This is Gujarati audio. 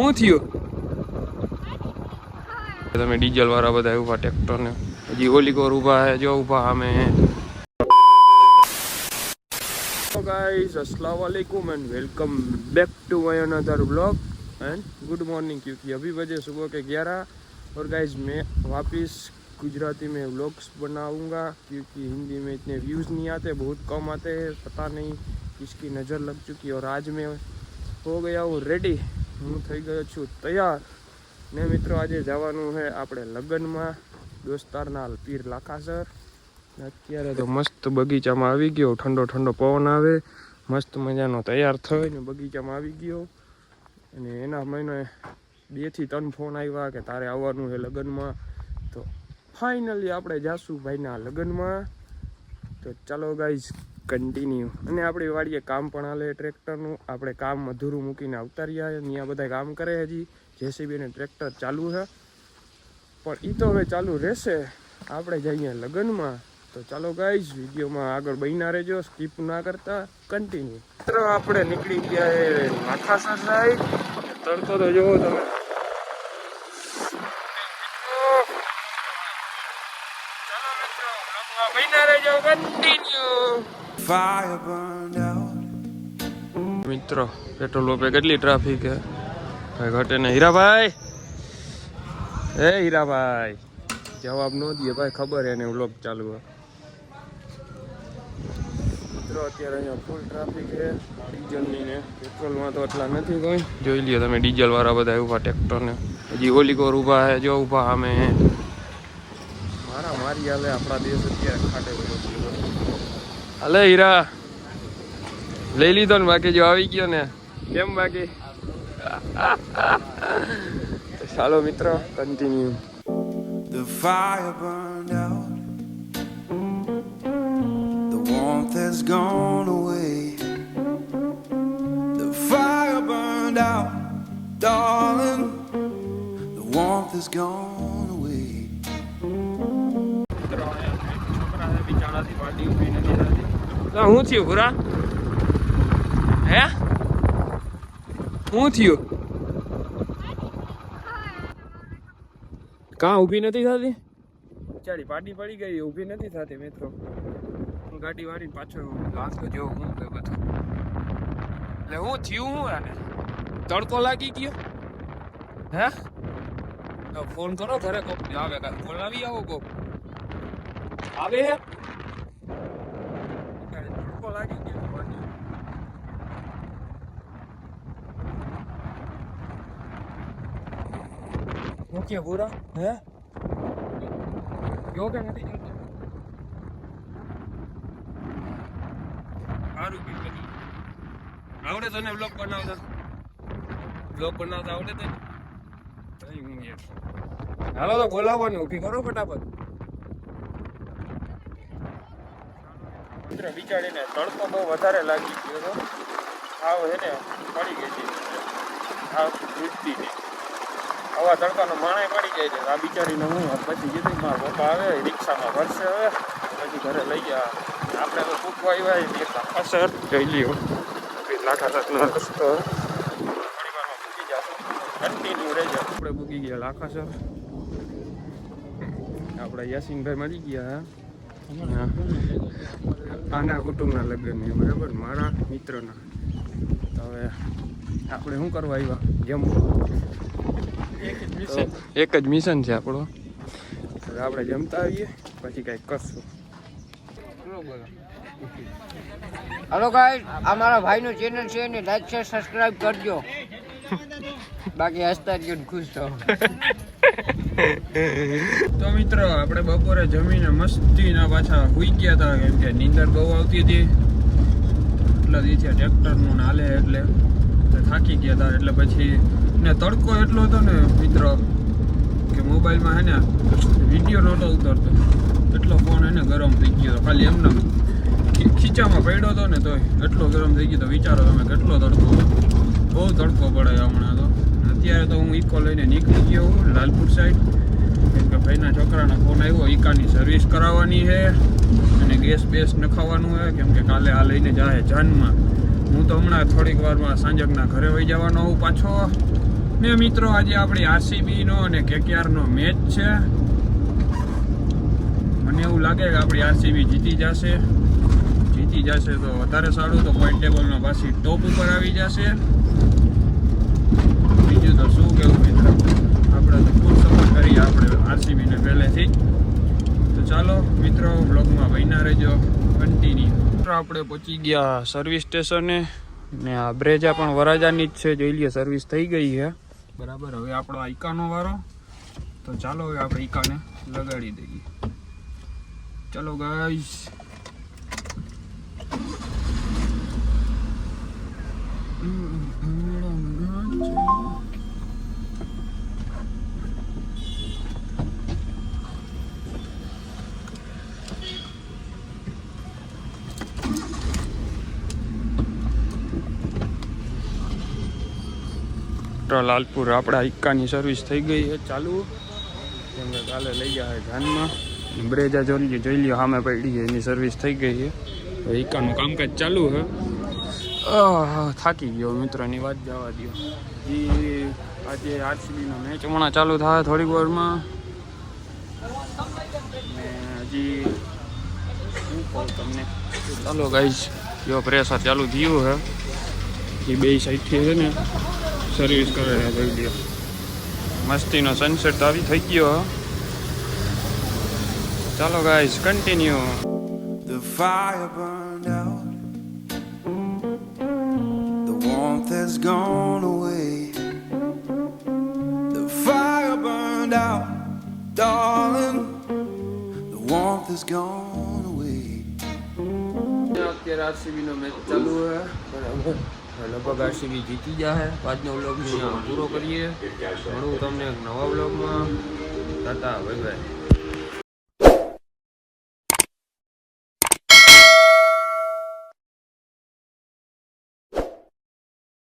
શું થયું? તમે ડીઝલ વાળા બધા ઉભા ટ્રેક્ટર ને હજી ઓલી કોર ઉભા હે જો ઉભા અમે गाइस अस्सलाम वालेकुम and welcome back to my another vlog and good morning क्योंकि अभी बजे सुबह के 11 और गाइस मैं वापस गुजराती में व्लॉग्स बनाऊंगा क्योंकि हिंदी में इतने व्यूज़ नहीं आते, बहुत कम आते हैं, पता नहीं किसकी नज़र लग चुकी। और आज मैं हो गया हूँ रेडी, हूँ થઈ ગયો છું તૈયાર ને મિત્રો આજે જવાનું છે આપણે લગ્નમાં દોસ્તારના પીર લાખાસર। અત્યારે તો મસ્ત બગીચામાં આવી ગયો, ઠંડો ઠંડો પવન આવે, મસ્ત મજાનો તૈયાર થઈને બગીચામાં આવી ગયો। અને એના મહિને 2 થી 3 ફોન આવ્યા કે તારે આવવાનું છે લગ્નમાં, તો ફાઇનલી આપણે જાશું ભાઈના લગ્નમાં। તો ચાલો ગાઈઝ કન્ટિન્યુ। અને આપણી વાડીએ કામ પણ હાલે ટ્રેક્ટરનું, આપણે કામ અધૂરું મૂકીને આવતા રહ્યા, અહીંયા બધા કામ કરે, હજી જેસીબી ને ટ્રેક્ટર ચાલુ છે, પણ એ તો હવે ચાલુ રહેશે। આપણે જઈએ લગ્નમાં, તો ચાલો ગાઈઝ વિડીયોમાં આગળ બન્યા રહેજો, સ્કીપ ના કરતા, કન્ટિન્યુ। મિત્રો આપણે નીકળી ગયા એ લાખાસર સાઈડ, તડકો તો જોવો તમે, ચાલો મિત્રો બ્લોગમાં બન્યા રહેજો, કન્ટિન્યુ। મિત્રો પેટ્રોલ પંપે કેટલી ટ્રાફિક હે, ભાઈ ઘટે ને। હીરાભાઈ, એ હીરાભાઈ જવાબ ન દે ભાઈ, ખબર એને વ્લોગ ચાલુ હે। મિત્રો અત્યારે અહીંયા ફૂલ ટ્રાફિક છે ડીઝલની ને પેટ્રોલમાં તો એટલા નથી કોઈ, જોઈ લ્યો તમે ડીઝલ વાળા બધા ઉભા ટ્રેક્ટર ને હજી ઓલી કોર ઉભા હે જો ઉભા અમે મારી હાલે। આપણા દેશ અત્યારે ખાટે બધો હાલે। હીરા લઈ લીધો ને, બાકી જો આવી ગયો ને, કેમ બાકી? ચાલો મિત્રો continue. The fire burned out, the warmth has gone away. The fire burned out, darling, the warmth has gone away. શું થયું ભૂરા? હે શું થયું? કાં ઊભી નથી થતી? બિચારી પાટી પડી ગઈ, ઊભી નથી થતી મિત્રો। હું ગાડી વાળીને પાછો લાગતો જો હું કે બધું, એટલે હું થયું હું આને તડકો લાગી ગયો હે? ફોન કરો ઘરે, કોક આવે, ફોન આવી આવો, કોક આવે હે, તડકો લાગી ગયો। ઓકે પૂરા હે જો કે નથી જોતો સારું કે આવડે તને બ્લોગ બનાવતા આવડે તને? હાલો તો બોલાવવાનું, ઊભી કરો ફટાફટ। મિત્ર બિચારીને તડકો બહુ વધારે લાગી ગયો હતો, આવ હે ને પડી ગઈ હતી, આવ ઉઠતી હતી, આવા તડકાનો માણે પડી જાય છે। આ બિચારીને હું પછી કીધું મારા પપ્પા આવે રિક્ષામાં ભરશે, હવે પછી ઘરે લઈ ગયા। આપણે તો પૂછવા આવ્યા લાખાસર, જોઈ લ્યો લાખાસરનો રસ્તો, થોડી વારમાં પૂકી જશું, કન્ટિન્યુ રહેજો। આપણે પૂકી ગયા લાખાસર, આપણે યાસીનભાઈ મળી ગયા આના કુટુંબના લગ્ન એ બરાબર, મારા મિત્રના। તો હવે આપણે શું કરવા આવ્યા? જમવું, એક જ મિશન છે આપણો, આપણે જમતા આવીએ પછી કંઈક કરશું। हेलो गाइस, हमारा भाई नो चैनल છે ને લાઈક શેર સબસ્ક્રાઇબ કરજો, બાકી હસતા જ ખુશ થો। તો મિત્રો આપણે બપોરે જમીને મસ્તીના પાછા સુઈ ગયા હતા, કેમ કે નીંદર બહુ આવતી હતી, એટલા દિવસે ટ્રેક્ટરનું હાલે એટલે થાકી ગયા હતા। એટલે પછી ને તડકો એટલો હતો ને મિત્રો કે મોબાઈલમાં હે ને વિડીયો નહોતો ઉતરતો, એટલો ફોન એને ગરમ થઈ ગયો હતો, ખાલી એમને ખીચામાં પડ્યો હતો ને તોય એટલો ગરમ થઈ ગયો તો વિચારો તમે કેટલો તડકો, બહુ તડકો પડે હમણાં તો। અત્યારે તો હું ઇકો લઈને નીકળી ગયો હું લાલપુર સાઈડ, કેમ કે ભાઈના છોકરાનો ફોન આવ્યો, ઇકાની સર્વિસ કરાવવાની છે અને ગેસ બેસ નખાવવાનું છે, કેમ કે કાલે આ લઈને જાય જાનમાં। હું તો હમણાં થોડીક વારમાં સાંજકના ઘરે વહી જવાનો હોઉં પાછો, ને મિત્રો આજે આપણી આરસીબી નો અને કેકેઆર નો મેચ છે. મને એવું લાગે કે આપણી આરસીબી જીતી જશે તો વધારે સારું, તો પોઈન્ટ ટેબલમાં પાછી ટોપ ઉપર આવી જશે. બીજું તો શું કેવું મિત્ર, આપણે તો ફૂલ સપોર્ટ કરીએ આપણે આરસીબીને પહેલેથી જ. તો ચાલો મિત્રો બ્લોગમાં બન્યા રહેજો કન્ટિન્યુ. મિત્રો આપણે પહોંચી ગયા સર્વિસ સ્ટેશને ને આ બ્રેજા પણ વરાજાની જ છે, જોઈ લઈએ સર્વિસ થઈ ગઈ છે બરાબર. હવે આપણો ઈકાનો વારો, તો ચાલો હવે આપણે ઈકાને લગાડી દઈએ. ચલો ગાઈસ. લાલપુર આપણા ઈક્કાની સર્વિસ થઈ ગઈ છે ચાલુ, કેમ કે કાલે લઈ ગયા છે જાનમાં. બ્રેજા જોઈ લ્યો સામે પડી છે, એની સર્વિસ થઈ ગઈ છે. હવે ઈક્કાનું કામકાજ ચાલુ છે. થાકી ગયો મિત્રની વાત જવા દો. આજે આરસીબીનો મેચ હમણાં ચાલુ થાય થોડીક વારમાં, ને હજી શું કહું તમને. ચાલો ગાઈસ, જો પ્રેશર ચાલુ થયું છે, એ બે સાઈડથી છે ને સર્વિસ કરે છે, જોઈ લ્યો. મસ્તીનો સનસેટ આવી થઈ ગયો. ચાલો guys continue. The fire burned out, the warmth has gone away. The fire burned out, darling, the warmth has gone away. અત્યારે આરસીબીનો મેચ ચાલુ છે બરાબર. લગભગ આરસીબી જીતી જાય. આજનો વ્લોગ પૂરો કરીએ. મળું તમને એક નવા વ્લોગમાં. Tata, bye bye.